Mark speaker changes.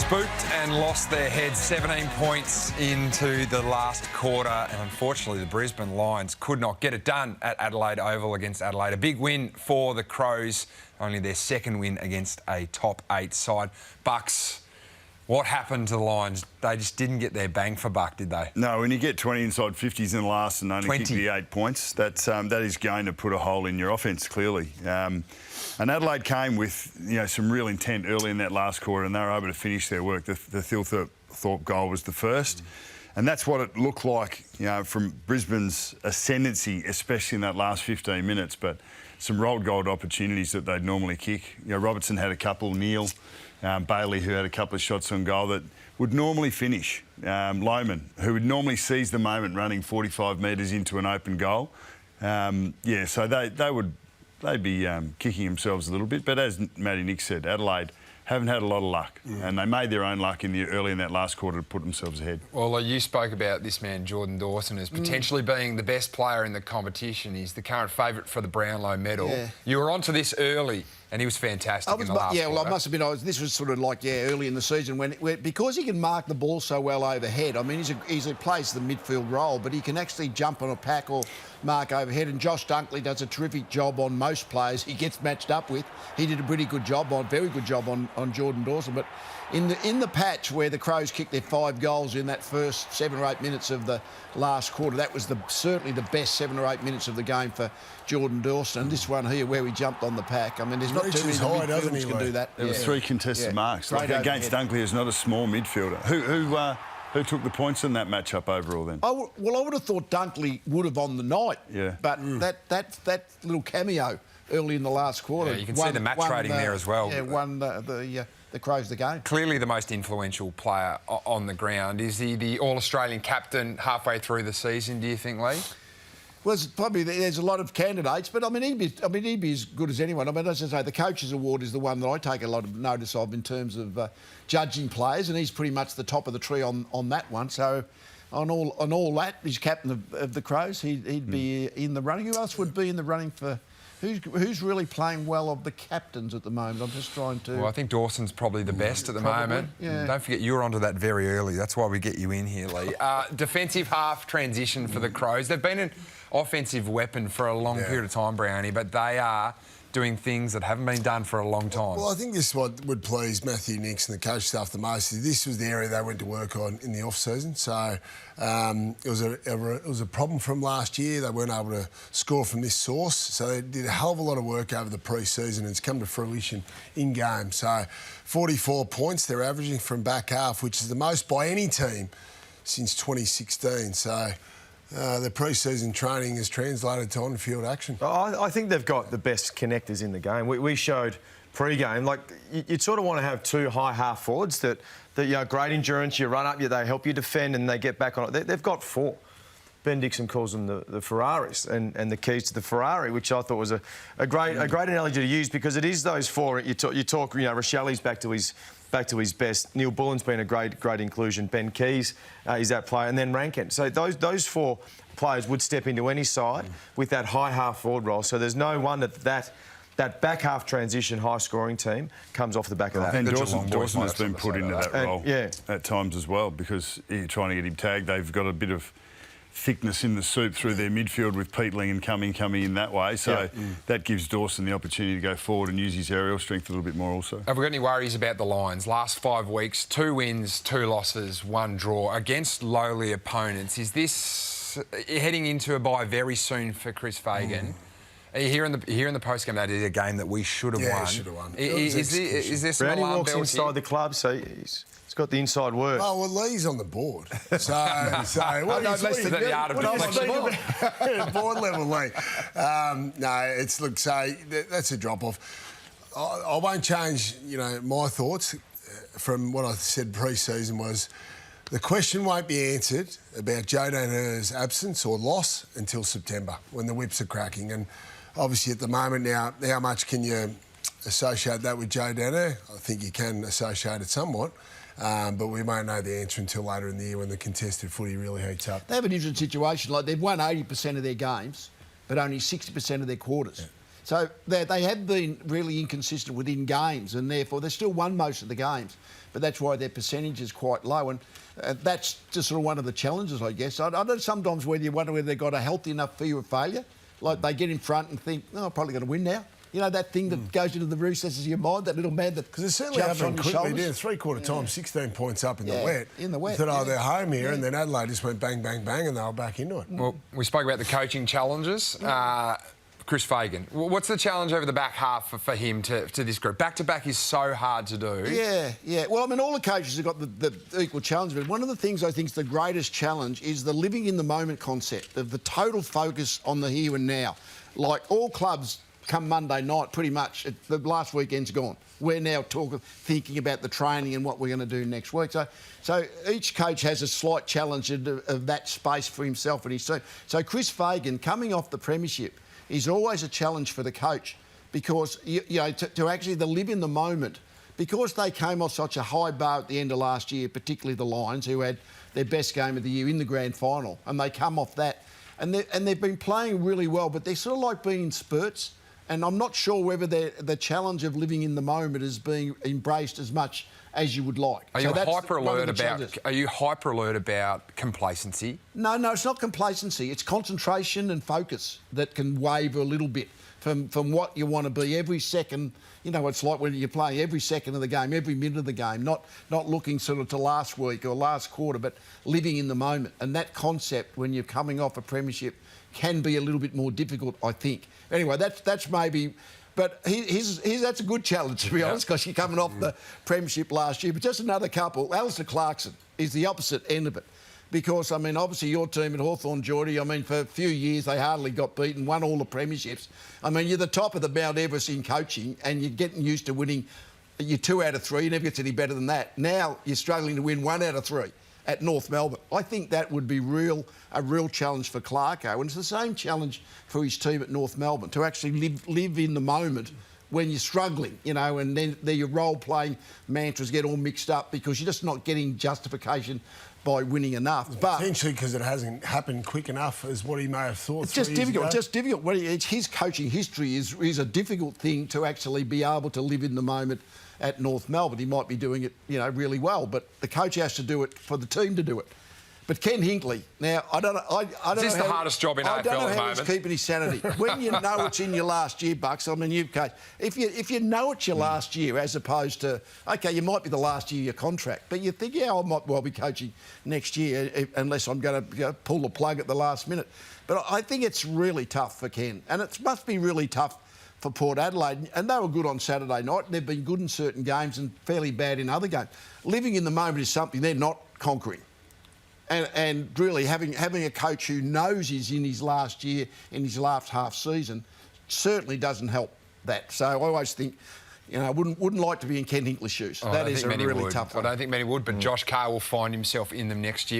Speaker 1: Spooked and lost their heads 17 points into the last quarter, and unfortunately the Brisbane Lions could not get it done at Adelaide Oval against Adelaide. A big win for the Crows, only their second win against a top 8 side. Bucks, what happened to the Lions? They just didn't get their bang for buck, did they?
Speaker 2: No, when you get 20 inside 50s in the last and only kick the 8 points, that is going to put a hole in your offence, clearly. And Adelaide came with some real intent early in that last quarter, and they were able to finish their work. The Thilthorpe goal was the first. And that's what it looked like, from Brisbane's ascendancy, especially in that last 15 minutes. But some rolled gold opportunities that they'd normally kick. Robertson had a couple, Neil, Bailey, who had a couple of shots on goal that would normally finish. Lohman, who would normally seize the moment running 45 metres into an open goal. So they'd be kicking themselves a little bit. But as Matty Nick said, Adelaide haven't had a lot of luck, and they made their own luck early in that last quarter to put themselves ahead.
Speaker 1: Well, you spoke about this man, Jordan Dawson, as potentially being the best player in the competition. He's the current favourite for the Brownlow medal. Yeah. You were onto this early, and he was fantastic in the last quarter.
Speaker 3: Well, I must have been. This was sort of like, early in the season because he can mark the ball so well overhead. I mean, he plays the midfield role, but he can actually jump on a pack or mark overhead. And Josh Dunkley does a terrific job on most players he gets matched up with. He did a very good job on Jordan Dawson. But in the patch where the Crows kicked their 5 goals in that first 7 or 8 minutes of the last quarter, that was certainly the best 7 or 8 minutes of the game for Jordan Dawson. And this one here where we jumped on the pack, I mean, there's not too many midfielders can do that.
Speaker 2: There was 3 contested marks. Like against Dunkley, who's not a small midfielder. Who took the points in that matchup overall then? I
Speaker 3: would have thought Dunkley would have on the night.
Speaker 2: Yeah.
Speaker 3: But that little cameo early in the last quarter.
Speaker 1: Yeah, you can see the match rating there as well.
Speaker 3: Yeah, won the Crows the game.
Speaker 1: Clearly the most influential player on the ground. Is he the All-Australian captain halfway through the season, do you think, Lee?
Speaker 3: Well, there's a lot of candidates, but I mean, he'd be as good as anyone. I mean, as I say, the Coaches Award is the one that I take a lot of notice of in terms of judging players, and he's pretty much the top of the tree on that one. So, on all that, he's captain of the Crows. He'd be in the running. Who else would be in the running for? Who's really playing well of the captains at the moment? I'm just trying to...
Speaker 1: Well, I think Dawson's probably the best at the moment.
Speaker 3: Yeah.
Speaker 1: Don't forget, you were onto that very early. That's why we get you in here, Lee. Defensive half transition for the Crows. They've been an offensive weapon for a long period of time, Brownie, but they are doing things that haven't been done for a long time.
Speaker 4: Well, I think this is what would please Matthew Nicks and the coach staff the most. This was the area they went to work on in the off-season. So it was a problem from last year. They weren't able to score from this source. So they did a hell of a lot of work over the pre-season, and it's come to fruition in game. So 44 points they're averaging from back half, which is the most by any team since 2016. So... the pre-season training has translated to on-field action.
Speaker 5: I think they've got the best connectors in the game. We showed pre-game, like, you'd sort of want to have 2 high half forwards that great endurance, you run up, they help you defend and they get back on it. They've got 4. Ben Dixon calls them the Ferraris and the keys to the Ferrari, which I thought was a great analogy to use, because it is those 4. You talk Rochelli's back to his best. Neil Bullen's been a great inclusion. Ben Keys is that player, and then Rankin. So those 4 players would step into any side with that high half forward role. So there's no wonder that back half transition high scoring team comes off the back of that.
Speaker 2: And Dawson has been put into that role at times as well, because you're trying to get him tagged. They've got a bit of thickness in the soup through their midfield with Peatling and coming in that way. So that gives Dawson the opportunity to go forward and use his aerial strength a little bit more also.
Speaker 1: Have we got any worries about the Lions? Last 5 weeks, 2 wins, 2 losses, 1 draw against lowly opponents. Is this heading into a bye very soon for Chris Fagan? Here in the post-game, that is a game that we should have won.
Speaker 4: Yeah, should have won.
Speaker 1: Is there some
Speaker 5: Brownie
Speaker 1: alarm
Speaker 5: walks
Speaker 1: bells
Speaker 5: inside
Speaker 1: here?
Speaker 5: the club, so he's got the inside word.
Speaker 4: Oh, well, Lee's on the board. So
Speaker 1: I know less than the art of deflection.
Speaker 4: Board level, Lee. That's a drop-off. I won't change, my thoughts from what I said pre-season was the question won't be answered about Joe Daniher's absence or loss until September, when the whips are cracking. And obviously at the moment now, how much can you associate that with Joe Daniher? I think you can associate it somewhat. But we won't know the answer until later in the year when the contested footy really heats up.
Speaker 3: They have an interesting situation. Like, they've won 80% of their games, but only 60% of their quarters. So they have been really inconsistent within games, and therefore they still won most of the games. But that's why their percentage is quite low, and that's just sort of one of the challenges, I guess. I don't sometimes whether you wonder whether they've got a healthy enough fear of failure, like they get in front and think, "Oh, I'm probably going to win now." You know, that thing that goes into the recesses of your mind, that little man that
Speaker 4: because it's certainly
Speaker 3: jumps on
Speaker 4: happened
Speaker 3: your
Speaker 4: quickly.
Speaker 3: shoulders.
Speaker 4: Did three-quarter time, 16 points up in the wet.
Speaker 3: In the wet.
Speaker 4: You thought, they're home here, and then Adelaide just went bang, bang, bang, and they were back into it.
Speaker 1: Well, we spoke about the coaching challenges. Chris Fagan, what's the challenge over the back half for him to this group? Back-to-back is so hard to do.
Speaker 3: Yeah. Well, I mean, all the coaches have got the equal challenge, but one of the things I think is the greatest challenge is the living in the moment concept of the total focus on the here and now. Like all clubs, come Monday night, pretty much, the last weekend's gone. We're now thinking about the training and what we're going to do next week. So each coach has a slight challenge of that space for himself and his team. So Chris Fagan, coming off the premiership, is always a challenge for the coach because, to actually live in the moment, because they came off such a high bar at the end of last year, particularly the Lions, who had their best game of the year in the grand final, and they come off that. And they've been playing really well, but they're sort of like being in spurts. And I'm not sure whether the challenge of living in the moment is being embraced as much as you would like.
Speaker 1: Are you hyper alert about complacency?
Speaker 3: No, it's not complacency. It's concentration and focus that can waver a little bit from what you want to be every second. You know, it's like when you're playing every second of the game, every minute of the game, not looking sort of to last week or last quarter, but living in the moment. And that concept, when you're coming off a premiership, can be a little bit more difficult, I think. Anyway, that's maybe... But that's a good challenge, to be honest, because you're coming off the premiership last year. But just another couple. Alistair Clarkson is the opposite end of it. Because, I mean, obviously your team at Hawthorn, Geordie, I mean, for a few years they hardly got beaten, won all the premierships. I mean, you're the top of the Mount Everest in coaching and you're getting used to winning. You're 2 out of 3, you never gets any better than that. Now you're struggling to win 1 out of 3 at North Melbourne. I think that would be a real challenge for Clarko, and it's the same challenge for his team at North Melbourne, to actually live in the moment when you're struggling, you know, and then your role-playing mantras get all mixed up because you're just not getting justification by winning enough. But
Speaker 4: potentially because it hasn't happened quick enough as what he may have thought.
Speaker 3: It's just difficult. Well, his coaching history is a difficult thing to actually be able to live in the moment at North Melbourne. He might be doing it, you know, really well, but the coach has to do it for the team to do it. But Ken Hinkley, now, I don't know... Is
Speaker 1: this the hardest job in AFL at the moment?
Speaker 3: I don't know how he's keeping his sanity. When you know it's in your last year, Bucks, I mean, if you know it's your last year, as opposed to, OK, you might be the last year of your contract, but you think, I might well be coaching next year unless I'm going to pull the plug at the last minute. But I think it's really tough for Ken, and it must be really tough for Port Adelaide, and they were good on Saturday night, and they've been good in certain games and fairly bad in other games. Living in the moment is something they're not conquering. And really having a coach who knows he's in his last year, in his last half season, certainly doesn't help that. So I always think, you know, I wouldn't like to be in Ken Hinkley's shoes. That is a really tough one.
Speaker 1: I don't think many would, but Josh Carr will find himself in them next year.